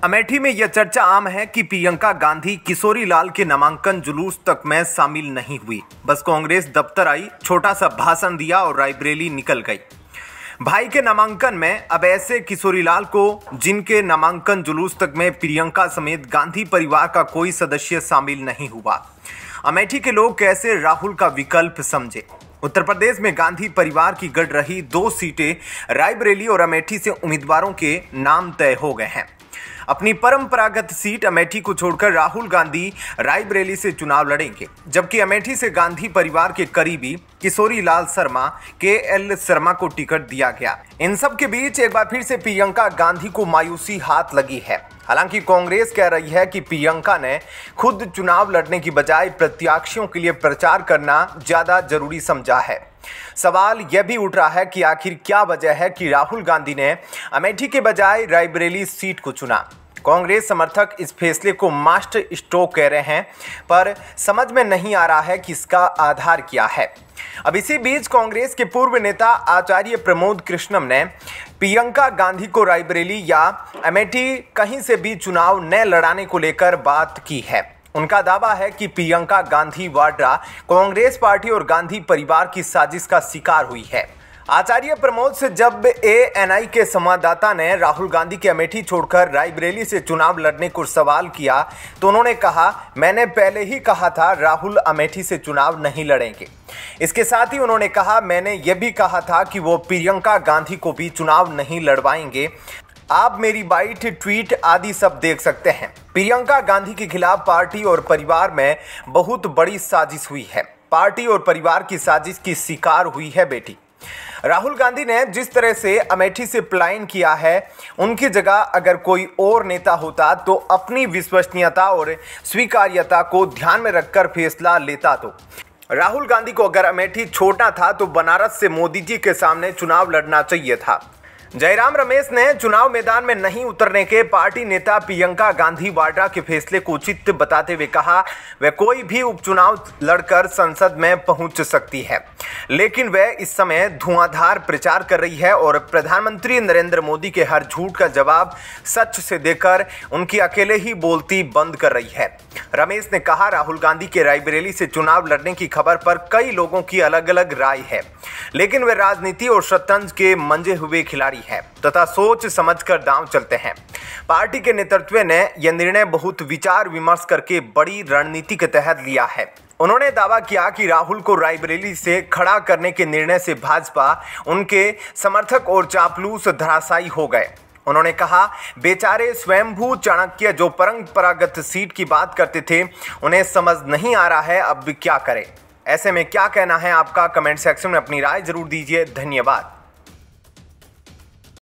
अमेठी में यह चर्चा आम है कि प्रियंका गांधी किशोरी लाल के नामांकन जुलूस तक में शामिल नहीं हुई। बस कांग्रेस दफ्तर आई, छोटा सा भाषण दिया और रायबरेली निकल गई। भाई के नामांकन में अब ऐसे किशोरी लाल को जिनके नामांकन जुलूस तक में प्रियंका समेत गांधी परिवार का कोई सदस्य शामिल नहीं हुआ। अमेठी के लोग कैसे राहुल का विकल्प समझे। उत्तर प्रदेश में गांधी परिवार की गढ़ रही 2 सीटें रायबरेली और अमेठी से उम्मीदवारों के नाम तय हो गए हैं। अपनी परंपरागत सीट अमेठी को छोड़कर राहुल गांधी रायबरेली से चुनाव लड़ेंगे, जबकि अमेठी से गांधी परिवार के करीबी किशोरी लाल शर्मा KL शर्मा को टिकट दिया गया। इन सब के बीच एक बार फिर से प्रियंका गांधी को मायूसी हाथ लगी है। हालांकि कांग्रेस कह रही है कि प्रियंका ने खुद चुनाव लड़ने की बजाय प्रत्याशियों के लिए प्रचार करना ज्यादा जरूरी समझा है। सवाल यह भी उठ रहा है कि आखिर क्या वजह है कि राहुल गांधी ने अमेठी के बजाय रायबरेली सीट को चुना। कांग्रेस समर्थक इस फैसले को मास्टर स्ट्रोक कह रहे हैं, पर समझ में नहीं आ रहा है कि इसका आधार क्या है। अब इसी बीच कांग्रेस के पूर्व नेता आचार्य प्रमोद कृष्णम ने प्रियंका गांधी को रायबरेली या अमेठी कहीं से भी चुनाव न लड़ाने को लेकर बात की है। उनका दावा है कि प्रियंका गांधी वाड्रा कांग्रेस पार्टी और गांधी परिवार की साजिश का शिकार हुई है। आचार्य प्रमोद से जब ANI के संवाददाता ने राहुल गांधी के अमेठी छोड़कर रायबरेली से चुनाव लड़ने को सवाल किया तो उन्होंने कहा, मैंने पहले ही कहा था राहुल अमेठी से चुनाव नहीं लड़ेंगे। इसके साथ ही उन्होंने कहा, मैंने यह भी कहा था कि वो प्रियंका गांधी को भी चुनाव नहीं लड़वाएंगे। आप मेरी बाइट, ट्वीट आदि सब देख सकते हैं। प्रियंका गांधी के खिलाफ पार्टी और परिवार में बहुत बड़ी साजिश हुई है। पार्टी और परिवार की साजिश की शिकार हुई है बेटी। राहुल गांधी ने जिस तरह से अमेठी से पलायन किया है, उनकी जगह अगर कोई और नेता होता तो अपनी विश्वसनीयता और स्वीकार्यता को ध्यान में रखकर फैसला लेता। तो राहुल गांधी को अगर अमेठी छोड़ना था तो बनारस से मोदी जी के सामने चुनाव लड़ना चाहिए था। जयराम रमेश ने चुनाव मैदान में नहीं उतरने के पार्टी नेता प्रियंका गांधी वाड्रा के फैसले को उचित बताते हुए कहा, वह कोई भी उपचुनाव लड़कर संसद में पहुंच सकती है, लेकिन वह इस समय धुआंधार प्रचार कर रही है और प्रधानमंत्री नरेंद्र मोदी के हर झूठ का जवाब सच से देकर उनकी अकेले ही बोलती बंद कर रही है। रमेश ने कहा, राहुल गांधी के रायबरेली से चुनाव लड़ने की खबर पर कई लोगों की अलग अलग राय है, लेकिन वे राजनीति और शतरंज के मंजे हुए खिलाड़ी है तथा सोच समझकर दांव चलते हैं। पार्टी के नेतृत्व ने यह निर्णय बहुत विचार विमर्श करके बड़ी रणनीति के तहत लिया है। उन्होंने दावा किया कि राहुल को रायबरेली से खड़ा करने के निर्णय से भाजपा, उनके समर्थक और चापलूस धराशायी हो गए। उन्होंने कहा, बेचारे स्वयंभू चाणक्य जो परंपरागत सीट की बात करते थे, उन्हें समझ नहीं आ रहा है अब क्या करें। ऐसे में क्या कहना है आपका, कमेंट सेक्शन में अपनी राय जरूर दीजिए। धन्यवाद।